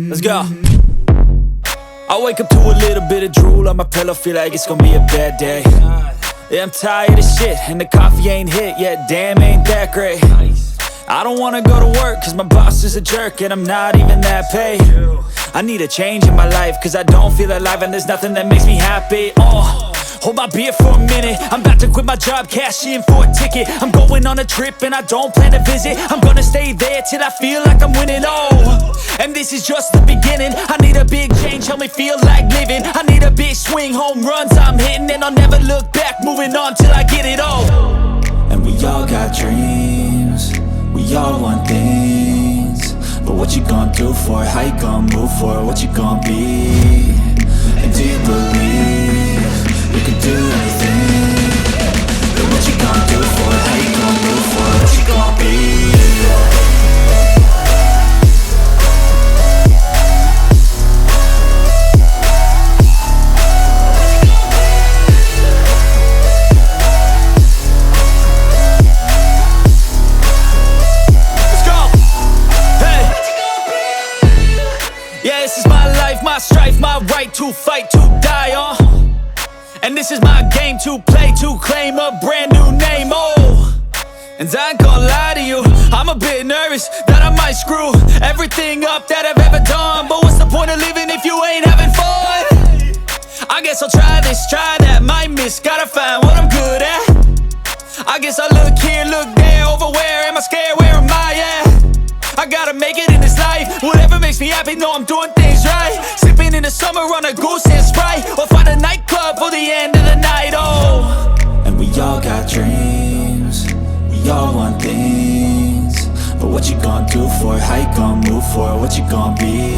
Let's go. I wake up to a little bit of drool on my pillow, feel like it's gonna be a bad day. Yeah, I'm tired of shit, and the coffee ain't hit yet, damn, ain't that great. I don't wanna go to work, cause my boss is a jerk, and I'm not even that paid. I need a change in my life, cause I don't feel alive, and there's nothing that makes me happy. Hold my beer for a minute, I'm about to quit my job, cash in for a ticket. I'm going on a trip and I don't plan to visit. I'm gonna stay there till I feel like I'm winning, and this is just the beginning. I need a big change, help me feel like living. I need a big swing, home runs I'm hitting, and I'll never look back, moving on till I get it all. And we all got dreams, we all want things, but what you gonna do for it? How you gonna move for it? What you gonna be? And do you believe you can do anything? But what you gonna do for it? How you gonna move for it? What you gonna be? Let's go! Hey! Yeah, this is my life, my strife, my right to fight, to die on. And this is my game to play, to claim a brand new name, And I ain't gonna lie to you, I'm a bit nervous that I might screw everything up that I've ever done. But what's the point of living if you ain't having fun? I guess I'll try this, try that, might miss, gotta find what I'm good at. I guess I look here, look there, over where am I scared, where am I at? I gotta make it in this life, whatever makes me happy, know I'm doing things right. Sipping in the summer on a goose and Sprite, or find a nightclub for the end of the night, And we all got dreams, we all want things, but what you gonna do for it? How you gonna move for it? What you gonna be?